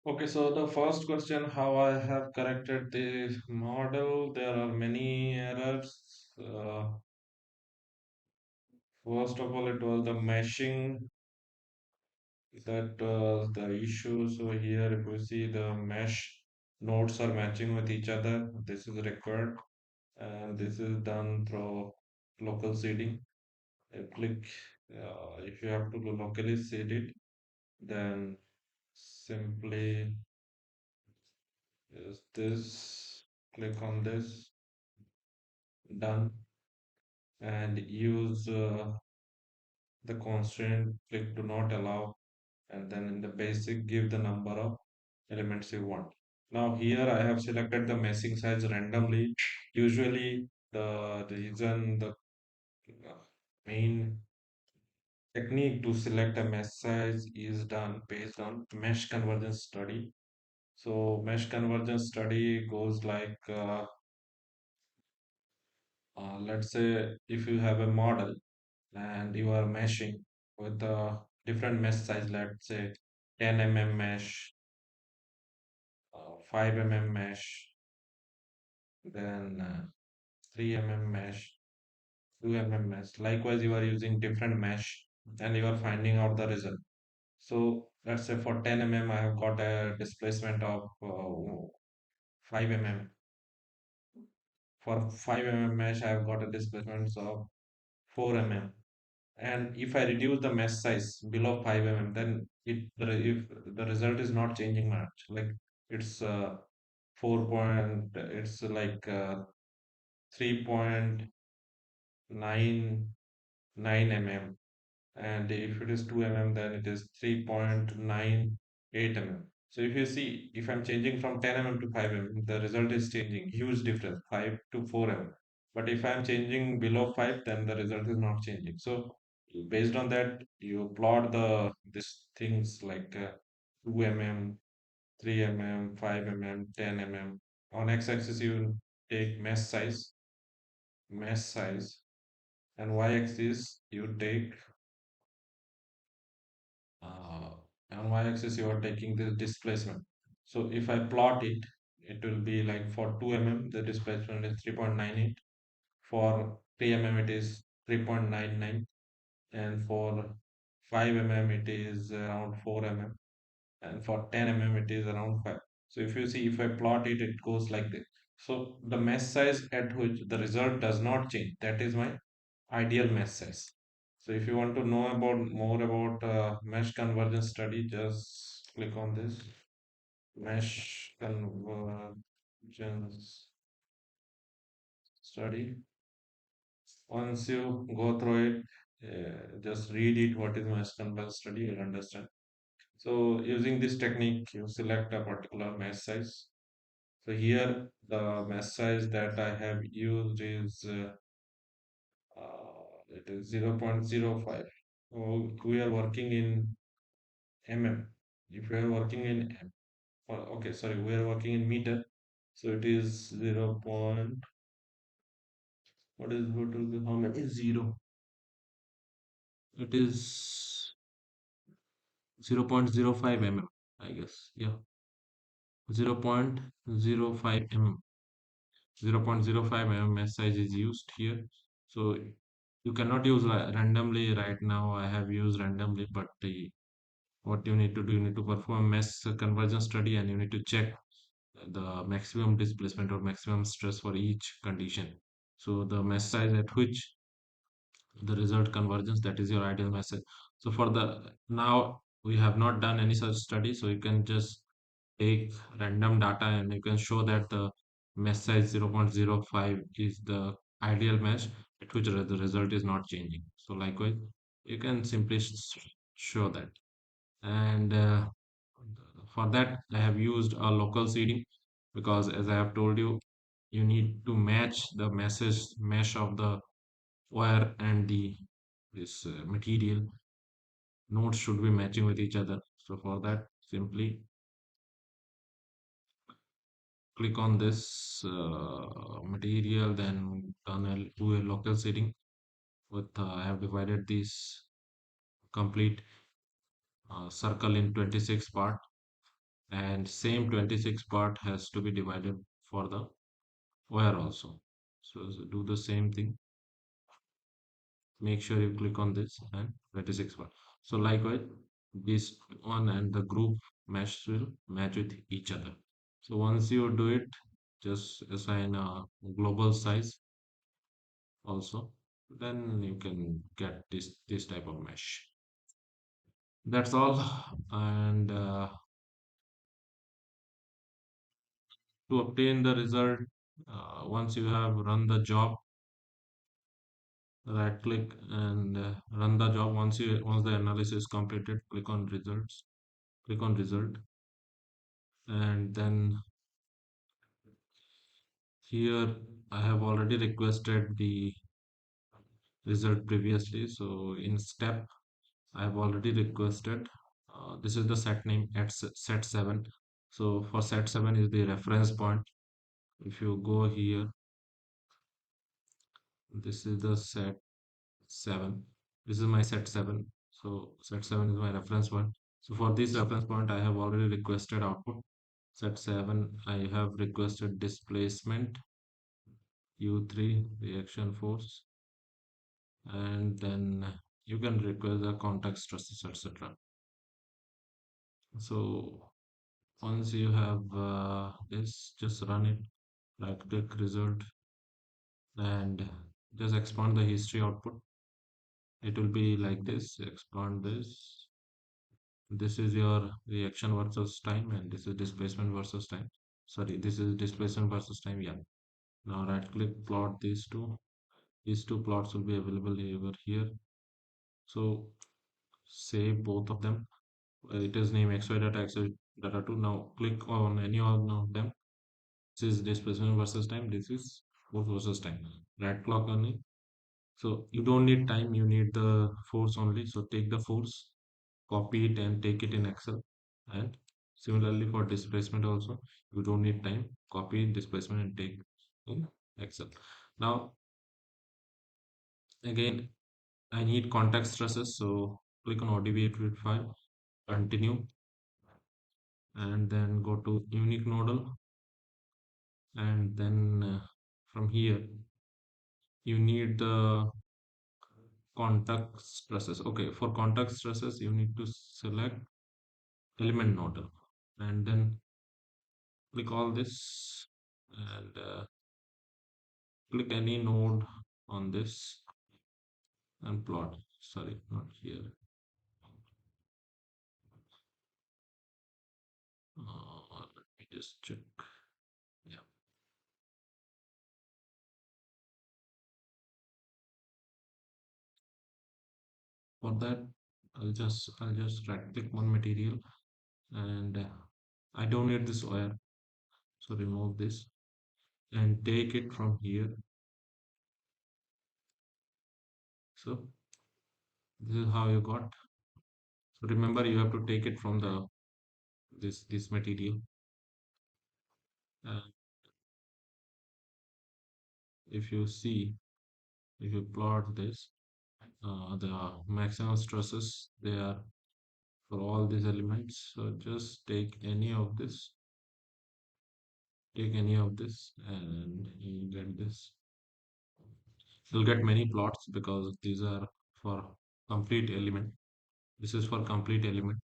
Okay, so the first question, how I have corrected the model, there are many errors. First of all, it was the meshing that was the issue. So here, if you see the mesh nodes are matching with each other, this is required, and this is done through local seeding. Click if you have to locally seed it, then simply use this, click on this, done, and use the constraint, click do not allow, and then in the basic give the number of elements you want. Now here I have selected the meshing size randomly. Usually the reason the main technique to select a mesh size is done based on mesh convergence study. So mesh convergence study goes like let's say if you have a model and you are meshing with a different mesh size, let's say 10 mesh, 5 mesh, then 3 mesh, 2 mesh. Likewise, you are using different mesh and you are finding out the result. So let's say for 10 I have got a displacement of 5 For 5 mesh, I have got a displacement of 4 and if I reduce the mesh size below 5 then if the result is not changing much, like it's 4 point, it's like 3.99 and if it is 2 then it is 3.98 So if you see, if I'm changing from 10 to 5 the result is changing, huge difference, 5 to 4 but if I'm changing below 5 then the result is not changing. So based on that you plot the this things like 2 3 5 10 on x-axis you take mesh size, and y-axis you take uh, on y-axis you are taking the displacement. So if I plot it, it will be like for 2 the displacement is 3.98, for 3 it is 3.99, and for 5 it is around 4 and for 10 it is around 5. So if you see, if I plot it, it goes like this. So the mesh size at which the result does not change, that is my ideal mesh size. So if you want to know about more about mesh convergence study, just click on this mesh convergence study. Once you go through it, just read it. What is mesh convergence study? You'll understand. So using this technique, you select a particular mesh size. So here the mesh size that I have used is it is 0.05. So we are working in mm. If we are working in okay, sorry, we are working in meter. So it is 0. What will be how many zero? It is 0.05 I guess. Yeah, 0.05 0.05 mesh size is used here. So you cannot use randomly right now. I have used randomly, but what you need to do, you need to perform mesh convergence study and you need to check the maximum displacement or maximum stress for each condition. So the mesh size at which the result convergence, that is your ideal mesh size. So for the now we have not done any such study, so you can just take random data and you can show that the mesh size 0.05 is the ideal mesh at which the result is not changing. So likewise you can simply show that. And for that I have used a local seeding, because as I have told you, you need to match the mesh of the wire and the this material nodes should be matching with each other. So for that, simply click on this material, then do a local seeding with I have divided this complete circle in 26 part, and same 26 part has to be divided for the wire also. So do the same thing. Make sure you click on this and 26 part. So likewise, this one and the group mesh will match with each other. So once you do it, just assign a global size also. Then you can get this type of mesh. That's all. And to obtain the result, once you have run the job, right click and run the job. Once the analysis is completed, click on results, click on result, and then here I have already requested the result previously. So in step I have already requested, this is the set name at set 7. So for set 7 is the reference point. If you go here, this is the set 7. This is my set 7. So set 7 is my reference point. So for this reference point, I have already requested output. Set 7, I have requested displacement, U3, reaction force, and then you can request the contact stresses, etc. So once you have this, just run it, right click result, and just expand the history output. It will be like this, expand this. This is your reaction versus time, and this is displacement versus time. Sorry, this is displacement versus time. Yeah. Now right click, plot these two. These two plots will be available over here. So save both of them. It is name xy data, xy data 2. Now click on any one of them. This is displacement versus time. This is force versus time. Right click on it. So you don't need time, you need the force only. So take the force, copy it and take it in Excel. And similarly for displacement also, you don't need time, copy displacement and take in Excel. Now again, I need contact stresses. So click on ODB file, continue, and then go to unique nodal. And then from here, you need the contact stresses. Okay, for contact stresses, you need to select element nodal and then click all this and click any node on this and plot. Sorry, not here. Let me just check. Yeah, for that I'll just right click one material and I don't need this wire, so remove this and take it from here. So this is how you got. So remember, you have to take it from the this material. And if you see, if you plot this, the maximum stresses they are for all these elements. So just take any of this and you get this. You'll get many plots because these are for complete element. This is for complete element.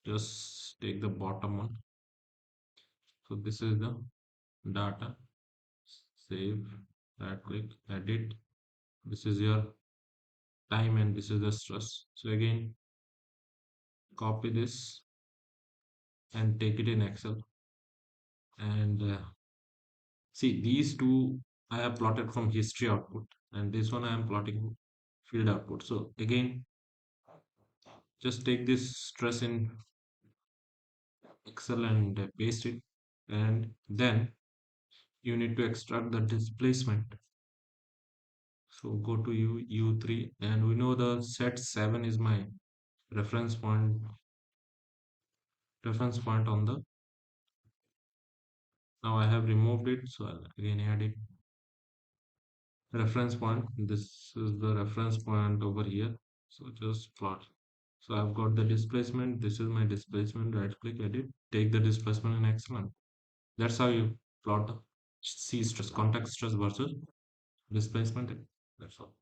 Just take the bottom one. So this is the data. Save, right click, edit. This is your time and this is the stress. So again, copy this and take it in Excel and see these two I have plotted from history output and this one I am plotting field output. So again, just take this stress in Excel and paste it, and then you need to extract the displacement. So go to U3 and we know the set 7 is my reference point on the. Now I have removed it, so I'll again add it. Reference point, this is the reference point over here. So just plot. So I've got the displacement. This is my displacement. Right click, edit, take the displacement in X1. That's how you plot C stress, contact stress versus displacement. That's all.